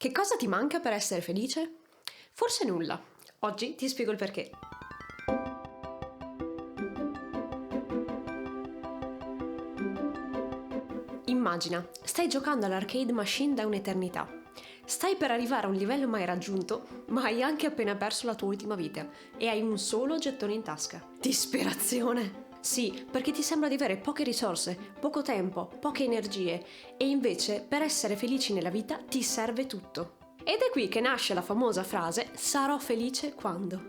Che cosa ti manca per essere felice? Forse nulla. Oggi ti spiego il perché. Immagina, stai giocando all'arcade machine da un'eternità. Stai per arrivare a un livello mai raggiunto, ma hai anche appena perso la tua ultima vita e hai un solo gettone in tasca. Disperazione! Sì, perché ti sembra di avere poche risorse, poco tempo, poche energie e invece per essere felici nella vita ti serve tutto. Ed è qui che nasce la famosa frase "sarò felice quando".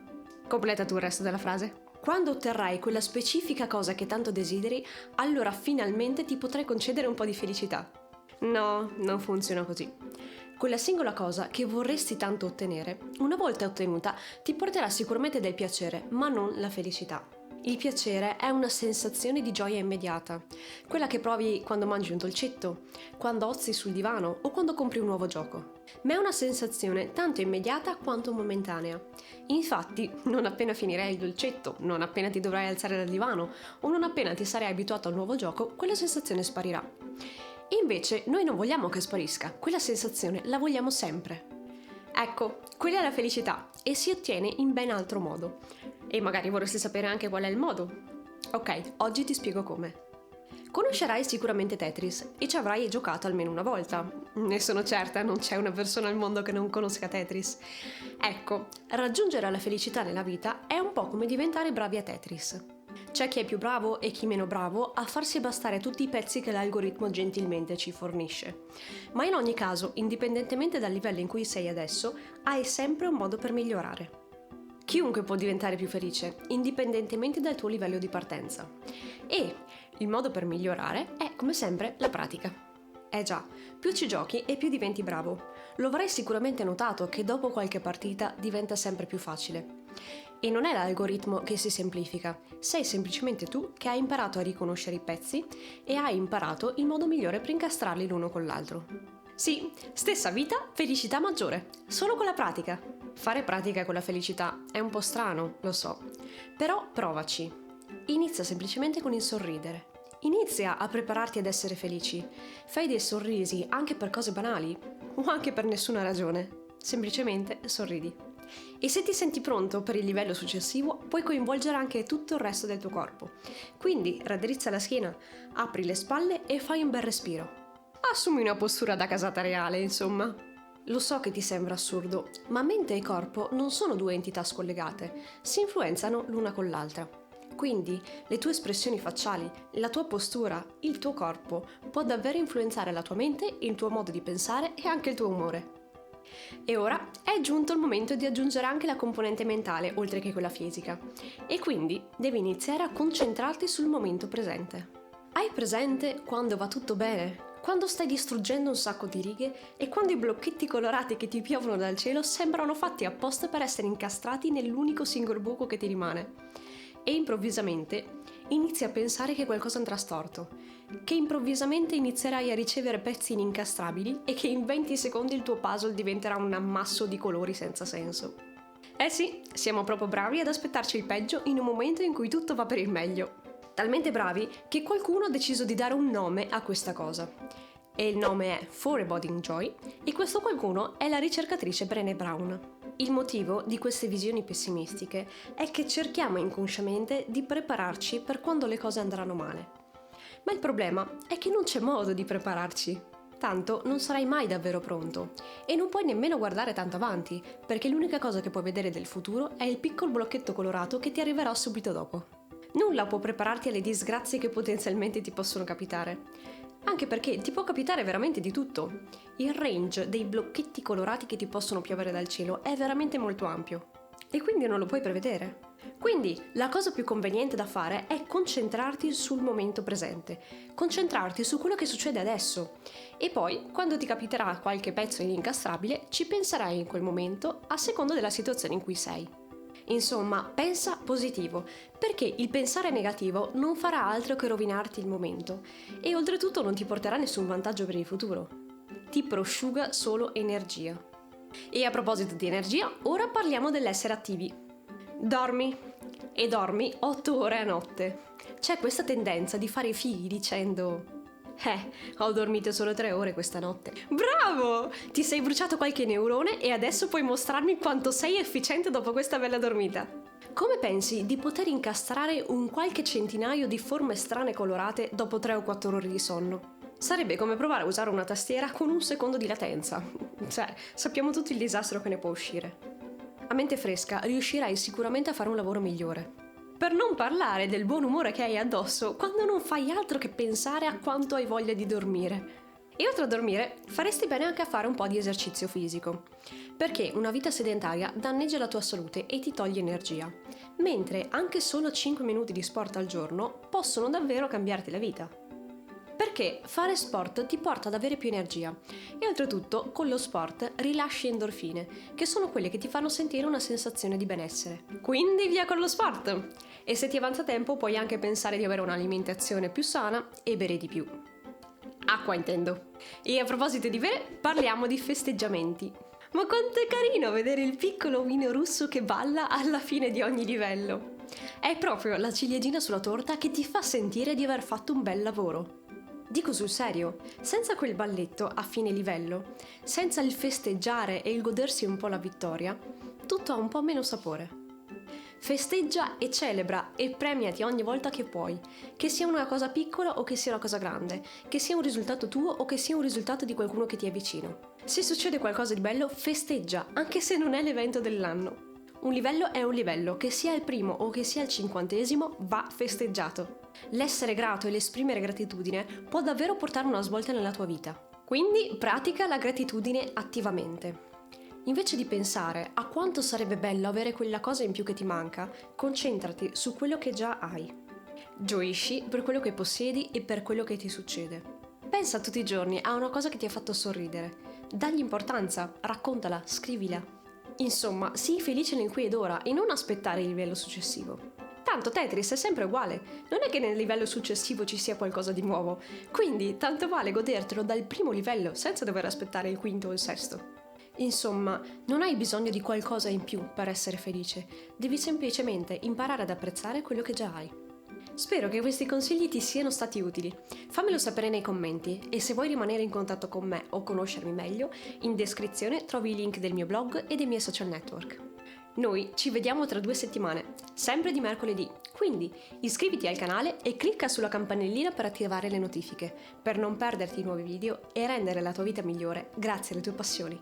Completa tu il resto della frase. Quando otterrai quella specifica cosa che tanto desideri, allora finalmente ti potrai concedere un po' di felicità. No, non funziona così. Quella singola cosa che vorresti tanto ottenere, una volta ottenuta, ti porterà sicuramente del piacere, ma non la felicità. Il piacere è una sensazione di gioia immediata, quella che provi quando mangi un dolcetto, quando ozzi sul divano o quando compri un nuovo gioco. Ma è una sensazione tanto immediata quanto momentanea. Infatti, non appena finirai il dolcetto, non appena ti dovrai alzare dal divano o non appena ti sarai abituato al nuovo gioco, quella sensazione sparirà. E invece noi non vogliamo che sparisca, quella sensazione la vogliamo sempre. Ecco, quella è la felicità e si ottiene in ben altro modo. E magari vorresti sapere anche qual è il modo? Ok, oggi ti spiego come. Conoscerai sicuramente Tetris e ci avrai giocato almeno una volta. Ne sono certa, non c'è una persona al mondo che non conosca Tetris. Ecco, raggiungere la felicità nella vita è un po' come diventare bravi a Tetris. C'è chi è più bravo e chi meno bravo a farsi bastare tutti i pezzi che l'algoritmo gentilmente ci fornisce. Ma in ogni caso, indipendentemente dal livello in cui sei adesso, hai sempre un modo per migliorare. Chiunque può diventare più felice, indipendentemente dal tuo livello di partenza. E il modo per migliorare è, come sempre, la pratica. Già, più ci giochi e più diventi bravo. Lo avrai sicuramente notato che dopo qualche partita diventa sempre più facile. E non è l'algoritmo che si semplifica, sei semplicemente tu che hai imparato a riconoscere i pezzi e hai imparato il modo migliore per incastrarli l'uno con l'altro. Sì, stessa vita, felicità maggiore, solo con la pratica. Fare pratica con la felicità è un po' strano, lo so, però provaci. Inizia semplicemente con il sorridere. Inizia a prepararti ad essere felici. Fai dei sorrisi anche per cose banali o anche per nessuna ragione. Semplicemente sorridi. E se ti senti pronto per il livello successivo, puoi coinvolgere anche tutto il resto del tuo corpo. Quindi raddrizza la schiena, apri le spalle e fai un bel respiro. Assumi una postura da casata reale, insomma. Lo so che ti sembra assurdo, ma mente e corpo non sono due entità scollegate, si influenzano l'una con l'altra. Quindi le tue espressioni facciali, la tua postura, il tuo corpo può davvero influenzare la tua mente, il tuo modo di pensare e anche il tuo umore. E ora è giunto il momento di aggiungere anche la componente mentale, oltre che quella fisica. E quindi devi iniziare a concentrarti sul momento presente. Hai presente quando va tutto bene? Quando stai distruggendo un sacco di righe e quando i blocchetti colorati che ti piovono dal cielo sembrano fatti apposta per essere incastrati nell'unico singolo buco che ti rimane. E improvvisamente inizi a pensare che qualcosa andrà storto, che improvvisamente inizierai a ricevere pezzi inincastrabili e che in 20 secondi il tuo puzzle diventerà un ammasso di colori senza senso. Sì, siamo proprio bravi ad aspettarci il peggio in un momento in cui tutto va per il meglio. Talmente bravi che qualcuno ha deciso di dare un nome a questa cosa. E il nome è Foreboding Joy e questo qualcuno è la ricercatrice Brené Brown. Il motivo di queste visioni pessimistiche è che cerchiamo inconsciamente di prepararci per quando le cose andranno male. Ma il problema è che non c'è modo di prepararci. Tanto non sarai mai davvero pronto e non puoi nemmeno guardare tanto avanti, perché l'unica cosa che puoi vedere del futuro è il piccolo blocchetto colorato che ti arriverà subito dopo. Nulla può prepararti alle disgrazie che potenzialmente ti possono capitare. Anche perché ti può capitare veramente di tutto. Il range dei blocchetti colorati che ti possono piovere dal cielo è veramente molto ampio. E quindi non lo puoi prevedere. Quindi la cosa più conveniente da fare è concentrarti sul momento presente. Concentrarti su quello che succede adesso. E poi, quando ti capiterà qualche pezzo inincastrabile, ci penserai in quel momento a seconda della situazione in cui sei. Insomma, pensa positivo, perché il pensare negativo non farà altro che rovinarti il momento e oltretutto non ti porterà nessun vantaggio per il futuro. Ti prosciuga solo energia. E a proposito di energia, ora parliamo dell'essere attivi. Dormi. E dormi 8 ore a notte. C'è questa tendenza di fare i fighi dicendo Ho dormito solo 3 ore questa notte. Bravo! Ti sei bruciato qualche neurone e adesso puoi mostrarmi quanto sei efficiente dopo questa bella dormita. Come pensi di poter incastrare un qualche centinaio di forme strane colorate dopo 3 o 4 ore di sonno? Sarebbe come provare a usare una tastiera con un secondo di latenza. Cioè, sappiamo tutti il disastro che ne può uscire. A mente fresca riuscirai sicuramente a fare un lavoro migliore. Per non parlare del buon umore che hai addosso quando non fai altro che pensare a quanto hai voglia di dormire. E oltre a dormire, faresti bene anche a fare un po' di esercizio fisico, perché una vita sedentaria danneggia la tua salute e ti toglie energia, mentre anche solo 5 minuti di sport al giorno possono davvero cambiarti la vita. Perché fare sport ti porta ad avere più energia e oltretutto con lo sport rilasci endorfine, che sono quelle che ti fanno sentire una sensazione di benessere. Quindi via con lo sport! E se ti avanza tempo puoi anche pensare di avere un'alimentazione più sana e bere di più. Acqua intendo. E a proposito di bere, parliamo di festeggiamenti. Ma quanto è carino vedere il piccolo omino russo che balla alla fine di ogni livello. È proprio la ciliegina sulla torta che ti fa sentire di aver fatto un bel lavoro. Dico sul serio, senza quel balletto a fine livello, senza il festeggiare e il godersi un po' la vittoria, tutto ha un po' meno sapore. Festeggia e celebra e premiati ogni volta che puoi, che sia una cosa piccola o che sia una cosa grande, che sia un risultato tuo o che sia un risultato di qualcuno che ti è vicino. Se succede qualcosa di bello, festeggia, anche se non è l'evento dell'anno. Un livello è un livello, che sia il primo o che sia il 50°, va festeggiato. L'essere grato e l'esprimere gratitudine può davvero portare una svolta nella tua vita. Quindi pratica la gratitudine attivamente. Invece di pensare a quanto sarebbe bello avere quella cosa in più che ti manca, concentrati su quello che già hai. Gioisci per quello che possiedi e per quello che ti succede. Pensa tutti i giorni a una cosa che ti ha fatto sorridere. Dagli importanza, raccontala, scrivila. Insomma, sii felice nel qui ed ora e non aspettare il livello successivo. Tanto Tetris è sempre uguale, non è che nel livello successivo ci sia qualcosa di nuovo, quindi tanto vale godertelo dal primo livello senza dover aspettare il quinto o il sesto. Insomma, non hai bisogno di qualcosa in più per essere felice, devi semplicemente imparare ad apprezzare quello che già hai. Spero che questi consigli ti siano stati utili. Fammelo sapere nei commenti e se vuoi rimanere in contatto con me o conoscermi meglio, in descrizione trovi i link del mio blog e dei miei social network. Noi ci vediamo tra 2 settimane, sempre di mercoledì, quindi iscriviti al canale e clicca sulla campanellina per attivare le notifiche, per non perderti i nuovi video e rendere la tua vita migliore grazie alle tue passioni.